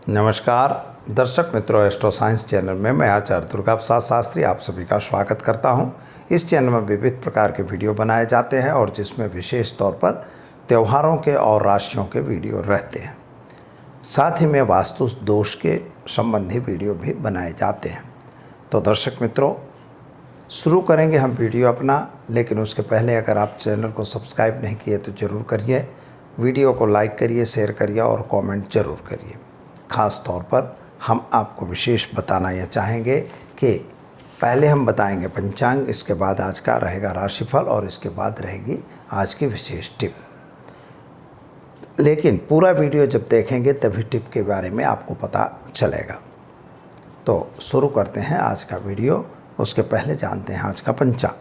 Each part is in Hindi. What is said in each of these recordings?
नमस्कार दर्शक मित्रों, एस्ट्रो साइंस चैनल में मैं आचार्य दुर्गा प्रसाद शास्त्री आप सभी का स्वागत करता हूं। इस चैनल में विविध प्रकार के वीडियो बनाए जाते हैं और जिसमें विशेष तौर पर त्योहारों के और राशियों के वीडियो रहते हैं। साथ ही में वास्तु दोष के संबंधी वीडियो भी बनाए जाते हैं। तो दर्शक मित्रों, शुरू करेंगे हम वीडियो अपना, लेकिन उसके पहले अगर आप चैनल को सब्सक्राइब नहीं किए तो ज़रूर करिए, वीडियो को लाइक करिए, शेयर करिए और कमेंट ज़रूर करिए। ख़ास तौर पर हम आपको विशेष बताना यह चाहेंगे कि पहले हम बताएंगे पंचांग, इसके बाद आज का रहेगा राशिफल और इसके बाद रहेगी आज की विशेष टिप। लेकिन पूरा वीडियो जब देखेंगे तभी टिप के बारे में आपको पता चलेगा। तो शुरू करते हैं आज का वीडियो। उसके पहले जानते हैं आज का पंचांग।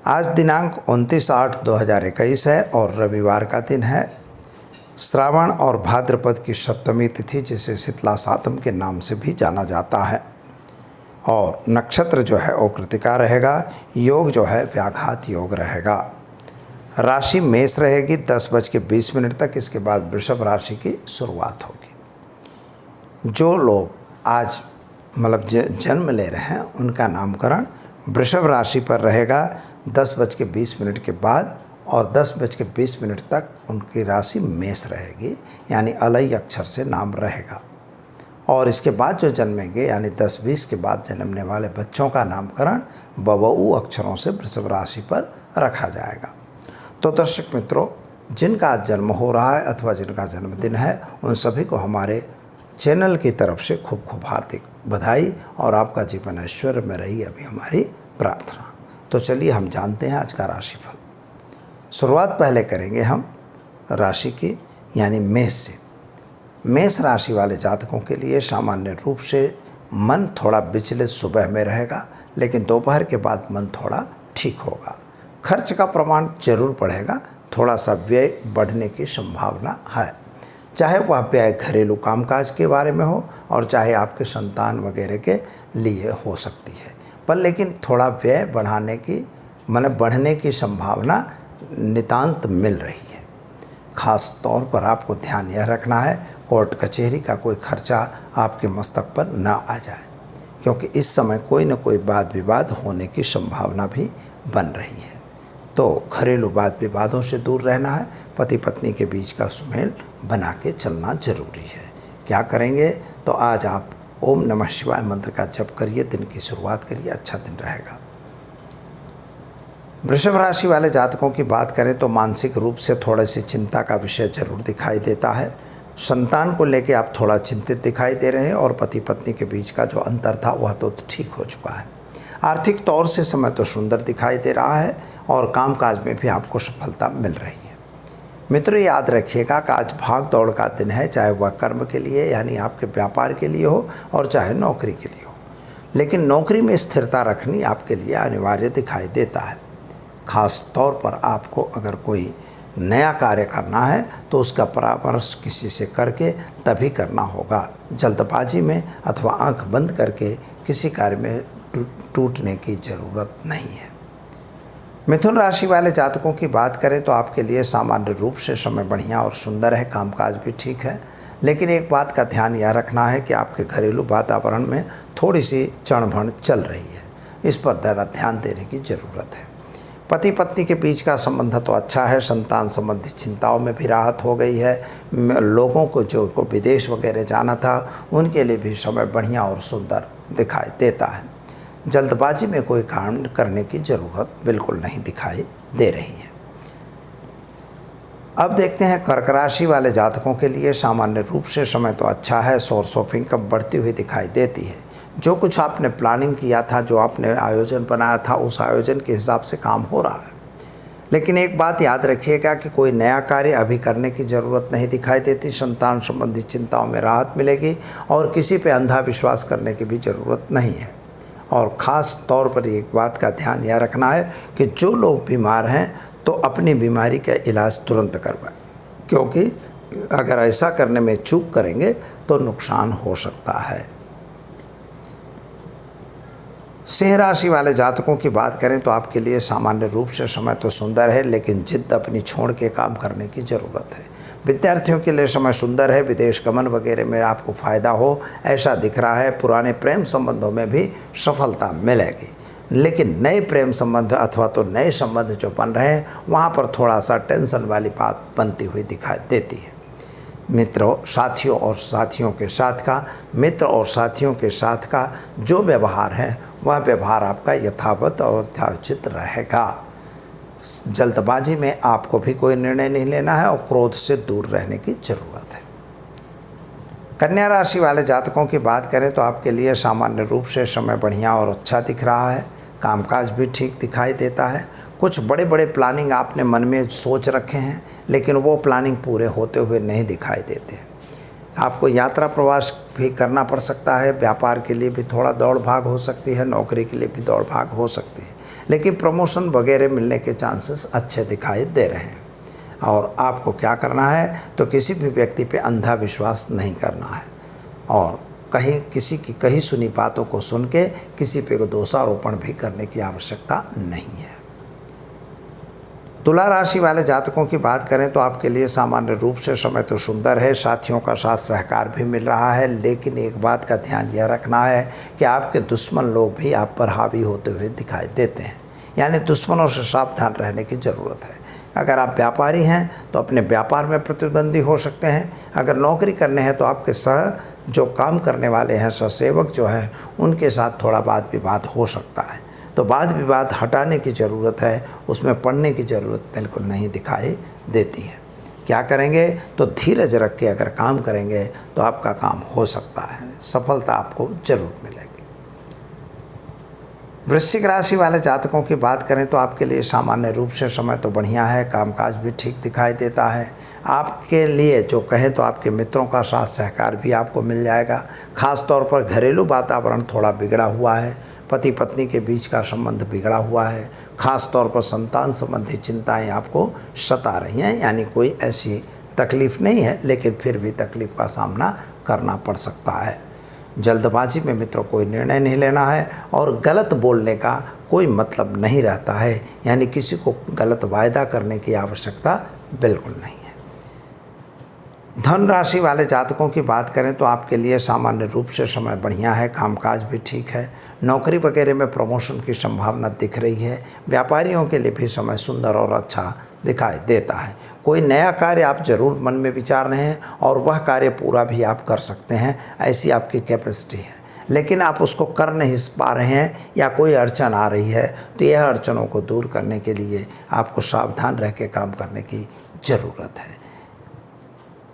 आज दिनांक 29/8/2021 है और रविवार का दिन है। श्रावण और भाद्रपद की सप्तमी तिथि, जिसे शीतला सातम के नाम से भी जाना जाता है। और नक्षत्र जो है वो कृतिका रहेगा। योग जो है व्याघात योग रहेगा। राशि मेष रहेगी 10:20 तक। इसके बाद वृषभ राशि की शुरुआत होगी। जो लोग आज जन्म ले रहे हैं उनका नामकरण वृषभ राशि पर रहेगा 10:20 के बाद, और 10:20 तक उनकी राशि मेष रहेगी, यानी अलई अक्षर से नाम रहेगा। और इसके बाद जो जन्मेंगे यानी 10-20 के बाद जन्मने वाले बच्चों का नामकरण बवऊ अक्षरों से वृषभ राशि पर रखा जाएगा। तो दर्शक मित्रों, जिनका आज जन्म हो रहा है अथवा जिनका जन्मदिन है, उन सभी को हमारे चैनल की तरफ से खूब खूब हार्दिक बधाई और आपका जीवन ऐश्वर्य में रही अभी हमारी प्रार्थना। तो चलिए हम जानते हैं आज का राशिफल। शुरुआत पहले करेंगे हम राशि की, यानी मेष से। मेष राशि वाले जातकों के लिए सामान्य रूप से मन थोड़ा विचलित सुबह में रहेगा, लेकिन दोपहर के बाद मन थोड़ा ठीक होगा। खर्च का प्रमाण जरूर बढ़ेगा, थोड़ा सा व्यय बढ़ने की संभावना है। चाहे वह व्यय घरेलू कामकाज के बारे में हो और चाहे आपके संतान वगैरह के लिए हो सकती है, पर लेकिन थोड़ा व्यय बढ़ने की संभावना नितांत मिल रही है। ख़ास तौर पर आपको ध्यान यह रखना है कोर्ट कचहरी का कोई खर्चा आपके मस्तक पर न आ जाए, क्योंकि इस समय कोई न कोई वाद विवाद होने की संभावना भी बन रही है। तो घरेलू वाद विवादों से दूर रहना है। पति पत्नी के बीच का सुमेल बना के चलना जरूरी है। क्या करेंगे? तो आज आप ओम नमः शिवाय मंत्र का जप करिए, दिन की शुरुआत करिए, अच्छा दिन रहेगा। वृषभ राशि वाले जातकों की बात करें तो मानसिक रूप से थोड़ी सी चिंता का विषय जरूर दिखाई देता है। संतान को लेकर आप थोड़ा चिंतित दिखाई दे रहे हैं और पति पत्नी के बीच का जो अंतर था वह तो ठीक हो चुका है। आर्थिक तौर से समय तो सुंदर दिखाई दे रहा है और कामकाज में भी आपको सफलता मिल रही है। मित्रों, याद रखिएगा कि आज भाग दौड़ का दिन है, चाहे वह कर्म के लिए यानी आपके व्यापार के लिए हो और चाहे नौकरी के लिए हो। लेकिन नौकरी में स्थिरता रखनी आपके लिए अनिवार्य दिखाई देता है। ख़ास तौर पर आपको अगर कोई नया कार्य करना है तो उसका परामर्श किसी से करके तभी करना होगा। जल्दबाजी में अथवा आंख बंद करके किसी कार्य में टूटने की ज़रूरत नहीं है। मिथुन राशि वाले जातकों की बात करें तो आपके लिए सामान्य रूप से समय बढ़िया और सुंदर है, कामकाज भी ठीक है। लेकिन एक बात का ध्यान यह रखना है कि आपके घरेलू वातावरण में थोड़ी सी चणभण चल रही है, इस पर ज़रा ध्यान देने की ज़रूरत है। पति पत्नी के बीच का संबंध तो अच्छा है। संतान संबंधी चिंताओं में भी राहत हो गई है। लोगों को जो विदेश वगैरह जाना था उनके लिए भी समय बढ़िया और सुंदर दिखाई देता है। जल्दबाजी में कोई काम करने की ज़रूरत बिल्कुल नहीं दिखाई दे रही है। अब देखते हैं कर्क राशि वाले जातकों के लिए सामान्य रूप से समय तो अच्छा है। सोर्स ऑफ इनकम बढ़ती हुई दिखाई देती है। जो कुछ आपने प्लानिंग किया था, जो आपने आयोजन बनाया था, उस आयोजन के हिसाब से काम हो रहा है। लेकिन एक बात याद रखिएगा कि कोई नया कार्य अभी करने की ज़रूरत नहीं दिखाई देती। संतान संबंधी चिंताओं में राहत मिलेगी और किसी पे अंधा विश्वास करने की भी ज़रूरत नहीं है। और ख़ास तौर पर एक बात का ध्यान यह रखना है कि जो लोग बीमार हैं तो अपनी बीमारी का इलाज तुरंत करवाएं, क्योंकि अगर ऐसा करने में चूक करेंगे तो नुकसान हो सकता है। सिंह राशि वाले जातकों की बात करें तो आपके लिए सामान्य रूप से समय तो सुंदर है, लेकिन जिद्द अपनी छोड़ के काम करने की ज़रूरत है। विद्यार्थियों के लिए समय सुंदर है, विदेश गमन वगैरह में आपको फ़ायदा हो ऐसा दिख रहा है। पुराने प्रेम संबंधों में भी सफलता मिलेगी, लेकिन नए प्रेम संबंध अथवा तो नए संबंध जो बन रहे हैं वहाँ पर थोड़ा सा टेंशन वाली बात बनती हुई दिखाई देती है। मित्रों, साथियों और साथियों के साथ का जो व्यवहार है वह व्यवहार आपका यथावत और यथोचित रहेगा। जल्दबाजी में आपको भी कोई निर्णय नहीं लेना है और क्रोध से दूर रहने की ज़रूरत है। कन्या राशि वाले जातकों की बात करें तो आपके लिए सामान्य रूप से समय बढ़िया और अच्छा दिख रहा है। कामकाज भी ठीक दिखाई देता है। कुछ बड़े बड़े प्लानिंग आपने मन में सोच रखे हैं, लेकिन वो प्लानिंग पूरे होते हुए नहीं दिखाई देते। आपको यात्रा प्रवास भी करना पड़ सकता है। व्यापार के लिए भी थोड़ा दौड़ भाग हो सकती है, नौकरी के लिए भी दौड़ भाग हो सकती है, लेकिन प्रमोशन वगैरह मिलने के चांसेस अच्छे दिखाई दे रहे हैं। और आपको क्या करना है तो किसी भी व्यक्ति पे अंधा विश्वास नहीं करना है और किसी की कही सुनी बातों को सुन के किसी पे दोषारोपण भी करने की आवश्यकता नहीं है। तुला राशि वाले जातकों की बात करें तो आपके लिए सामान्य रूप से समय तो सुंदर है। साथियों का साथ सहकार भी मिल रहा है, लेकिन एक बात का ध्यान यह रखना है कि आपके दुश्मन लोग भी आप पर हावी होते हुए दिखाई देते हैं, यानी दुश्मनों से सावधान रहने की ज़रूरत है। अगर आप व्यापारी हैं तो अपने व्यापार में प्रतिद्वंदी हो सकते हैं। अगर नौकरी करने हैं तो आपके जो काम करने वाले हैं, सहसेवक जो हैं, उनके साथ थोड़ा वाद विवाद हो सकता है। तो वाद विवाद हटाने की ज़रूरत है, उसमें पड़ने की ज़रूरत बिल्कुल नहीं दिखाई देती है। क्या करेंगे तो धीरज रख के अगर काम करेंगे तो आपका काम हो सकता है, सफलता आपको ज़रूर मिलेगी। वृश्चिक राशि वाले जातकों की बात करें तो आपके लिए सामान्य रूप से समय तो बढ़िया है। कामकाज भी ठीक दिखाई देता है। आपके लिए जो कहें तो आपके मित्रों का साथ सहकार भी आपको मिल जाएगा। ख़ास तौर पर घरेलू वातावरण थोड़ा बिगड़ा हुआ है। पति पत्नी के बीच का संबंध बिगड़ा हुआ है। ख़ास तौर पर संतान संबंधी चिंताएं आपको सता रही हैं, यानी कोई ऐसी तकलीफ़ नहीं है, लेकिन फिर भी तकलीफ़ का सामना करना पड़ सकता है। जल्दबाजी में मित्रों कोई निर्णय नहीं लेना है और गलत बोलने का कोई मतलब नहीं रहता है, यानी किसी को गलत वायदा करने की आवश्यकता बिल्कुल नहीं है। धन राशि वाले जातकों की बात करें तो आपके लिए सामान्य रूप से समय बढ़िया है। कामकाज भी ठीक है। नौकरी वगैरह में प्रमोशन की संभावना दिख रही है। व्यापारियों के लिए भी समय सुंदर और अच्छा दिखाई देता है। कोई नया कार्य आप जरूर मन में विचार रहे हैं और वह कार्य पूरा भी आप कर सकते हैं, ऐसी आपकी कैपेसिटी है, लेकिन आप उसको कर नहीं पा रहे हैं या कोई अड़चन आ रही है, तो यह अड़चनों को दूर करने के लिए आपको सावधान रह के काम करने की ज़रूरत है।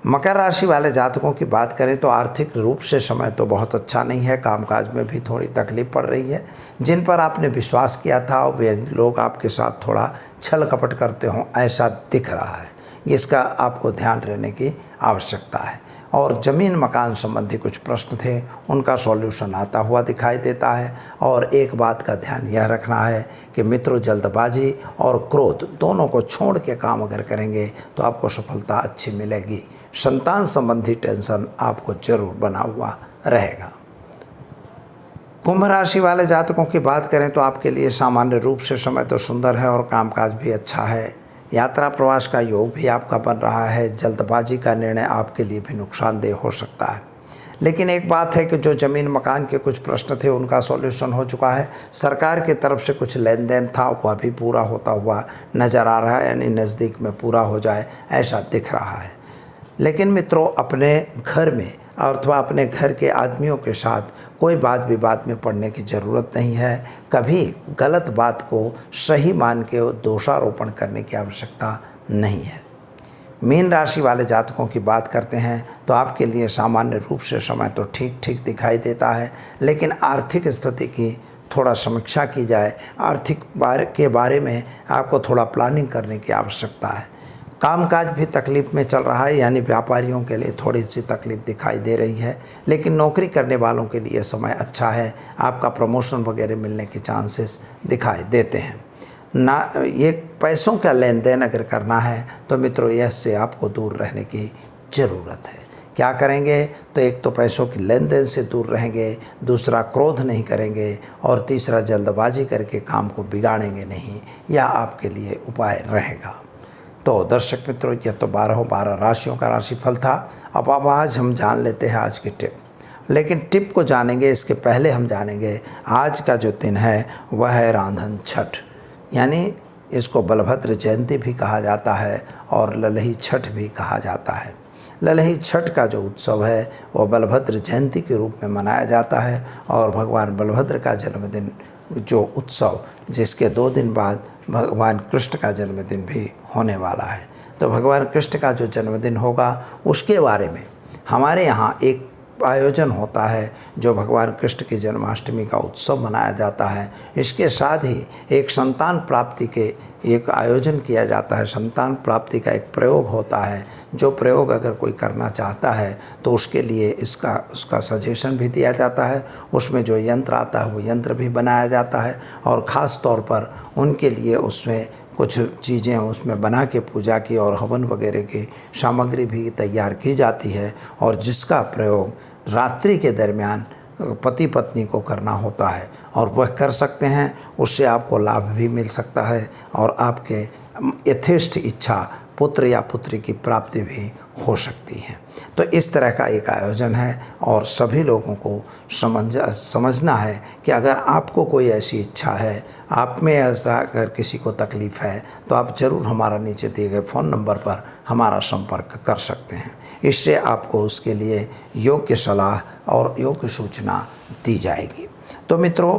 मकर राशि वाले जातकों की बात करें तो आर्थिक रूप से समय तो बहुत अच्छा नहीं है। कामकाज में भी थोड़ी तकलीफ पड़ रही है। जिन पर आपने विश्वास किया था वे लोग आपके साथ थोड़ा छल कपट करते हों ऐसा दिख रहा है, इसका आपको ध्यान रखने की आवश्यकता है। और ज़मीन मकान संबंधी कुछ प्रश्न थे, उनका सॉल्यूशन आता हुआ दिखाई देता है। और एक बात का ध्यान यह रखना है कि मित्रों, जल्दबाजी और क्रोध दोनों को छोड़ के काम अगर करेंगे तो आपको सफलता अच्छी मिलेगी। संतान संबंधी टेंशन आपको जरूर बना हुआ रहेगा। कुंभ राशि वाले जातकों की बात करें तो आपके लिए सामान्य रूप से समय तो सुंदर है और कामकाज भी अच्छा है। यात्रा प्रवास का योग भी आपका बन रहा है। जल्दबाजी का निर्णय आपके लिए भी नुकसानदेह हो सकता है, लेकिन एक बात है कि जो ज़मीन मकान के कुछ प्रश्न थे उनका सॉल्यूशन हो चुका है। सरकार की तरफ से कुछ लेन देन था वह भी पूरा होता हुआ नज़र आ रहा है, यानी नज़दीक में पूरा हो जाए ऐसा दिख रहा है। लेकिन मित्रों, अपने घर में अथवा अपने घर के आदमियों के साथ कोई वाद विवाद में पड़ने की ज़रूरत नहीं है। कभी गलत बात को सही मान के दोषारोपण करने की आवश्यकता नहीं है। मीन राशि वाले जातकों की बात करते हैं तो आपके लिए सामान्य रूप से समय तो ठीक ठीक दिखाई देता है, लेकिन आर्थिक स्थिति की थोड़ा समीक्षा की जाए। आर्थिक के बारे में आपको थोड़ा प्लानिंग करने की आवश्यकता है। कामकाज भी तकलीफ़ में चल रहा है, यानी व्यापारियों के लिए थोड़ी सी तकलीफ़ दिखाई दे रही है, लेकिन नौकरी करने वालों के लिए समय अच्छा है। आपका प्रमोशन वगैरह मिलने के चांसेस दिखाई देते हैं। ना ये पैसों का लेन देन अगर करना है तो मित्रों, इससे आपको दूर रहने की ज़रूरत है। क्या करेंगे तो एक तो पैसों की लेन देन से दूर रहेंगे, दूसरा क्रोध नहीं करेंगे और तीसरा जल्दबाजी करके काम को बिगाड़ेंगे नहीं। यह आपके लिए उपाय रहेगा। तो दर्शक मित्रों, यह तो 12 राशियों का राशिफल था। अब आज हम जान लेते हैं आज की टिप। लेकिन टिप को जानेंगे इसके पहले हम जानेंगे आज का जो दिन है वह है रांधन छठ, यानी इसको बलभद्र जयंती भी कहा जाता है और ललही छठ भी कहा जाता है। ललही छठ का जो उत्सव है वह बलभद्र जयंती के रूप में मनाया जाता है और भगवान बलभद्र का जन्मदिन जो उत्सव, जिसके 2 दिन बाद भगवान कृष्ण का जन्मदिन भी होने वाला है। तो भगवान कृष्ण का जो जन्मदिन होगा उसके बारे में हमारे यहाँ एक आयोजन होता है जो भगवान कृष्ण की जन्माष्टमी का उत्सव मनाया जाता है। इसके साथ ही एक संतान प्राप्ति के एक आयोजन किया जाता है। संतान प्राप्ति का एक प्रयोग होता है, जो प्रयोग अगर कोई करना चाहता है तो उसके लिए उसका सजेशन भी दिया जाता है। उसमें जो यंत्र आता है वो यंत्र भी बनाया जाता है और ख़ास तौर पर उनके लिए उसमें कुछ चीज़ें उसमें बना के पूजा की और हवन वगैरह की सामग्री भी तैयार की जाती है और जिसका प्रयोग रात्रि के दरमियान पति पत्नी को करना होता है और वह कर सकते हैं। उससे आपको लाभ भी मिल सकता है और आपके यथेष्ट इच्छा पुत्र या पुत्री की प्राप्ति भी हो सकती है। तो इस तरह का एक आयोजन है और सभी लोगों को समझना है कि अगर आपको कोई ऐसी इच्छा है, आप में ऐसा अगर किसी को तकलीफ़ है, तो आप ज़रूर हमारा नीचे दिए गए फ़ोन नंबर पर हमारा संपर्क कर सकते हैं। इससे आपको उसके लिए योग्य सलाह और योग्य सूचना दी जाएगी। तो मित्रों,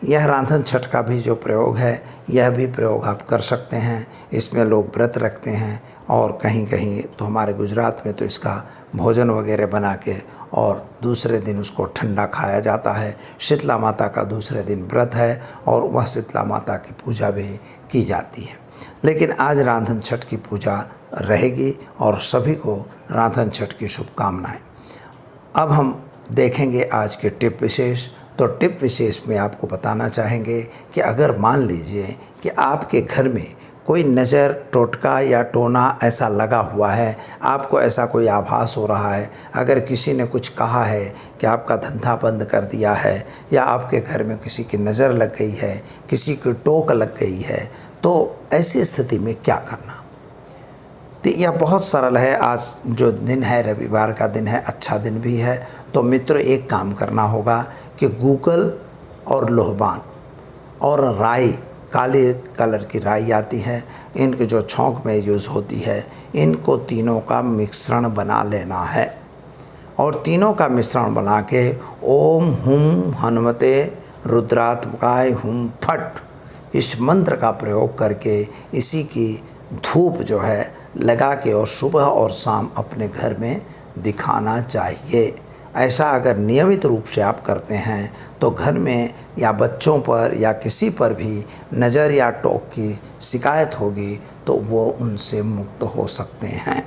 यह रांधन छठ का भी जो प्रयोग है, यह भी प्रयोग आप कर सकते हैं। इसमें लोग व्रत रखते हैं और कहीं कहीं तो हमारे गुजरात में तो इसका भोजन वगैरह बना के और दूसरे दिन उसको ठंडा खाया जाता है। शीतला माता का दूसरे दिन व्रत है और वह शीतला माता की पूजा भी की जाती है। लेकिन आज रांधन छठ की पूजा रहेगी और सभी को रांधन छठ की शुभकामनाएं। अब हम देखेंगे आज के टिप विशेष। तो टिप विशेष में आपको बताना चाहेंगे कि अगर मान लीजिए कि आपके घर में कोई नज़र, टोटका या टोना ऐसा लगा हुआ है, आपको ऐसा कोई आभास हो रहा है, अगर किसी ने कुछ कहा है कि आपका धंधा बंद कर दिया है या आपके घर में किसी की नज़र लग गई है, किसी की टोक लग गई है, तो ऐसी स्थिति में क्या करना? तो यह बहुत सरल है। आज जो दिन है रविवार का दिन है, अच्छा दिन भी है। तो मित्रों, एक काम करना होगा कि गूगल और लोहबान और राई, काले कलर की राई आती है, इनके जो छौंक में यूज़ होती है, इनको तीनों का मिश्रण बना लेना है और तीनों का मिश्रण बना के ओम हुम हनुमते रुद्रात्मकाय हुम फट, इस मंत्र का प्रयोग करके इसी की धूप जो है लगा के और सुबह और शाम अपने घर में दिखाना चाहिए। ऐसा अगर नियमित रूप से आप करते हैं तो घर में या बच्चों पर या किसी पर भी नज़र या टोक की शिकायत होगी तो वो उनसे मुक्त हो सकते हैं।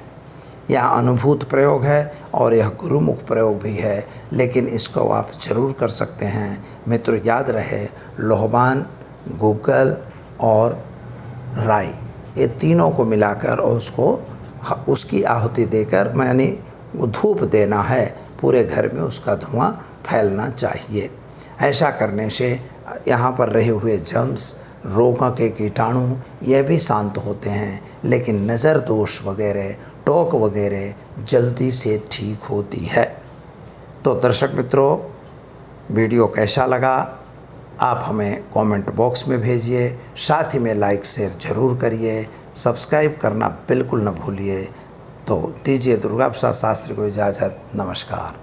यह अनुभूत प्रयोग है और यह गुरुमुख प्रयोग भी है, लेकिन इसको आप ज़रूर कर सकते हैं। मित्रों, याद रहे, लोहबान, गूगल और राई, ये तीनों को मिलाकर और उसकी आहुति देकर यानी धूप देना है। पूरे घर में उसका धुआं फैलना चाहिए। ऐसा करने से यहाँ पर रहे हुए जर्म्स, रोगों के कीटाणु यह भी शांत होते हैं, लेकिन नज़र दोष वगैरह, टोक वगैरह जल्दी से ठीक होती है। तो दर्शक मित्रों, वीडियो कैसा लगा आप हमें कमेंट बॉक्स में भेजिए। साथ ही में लाइक शेयर ज़रूर करिए, सब्सक्राइब करना बिल्कुल न भूलिए। तो दीजिए दुर्गा प्रसाद शास्त्री को इजाज़त। नमस्कार।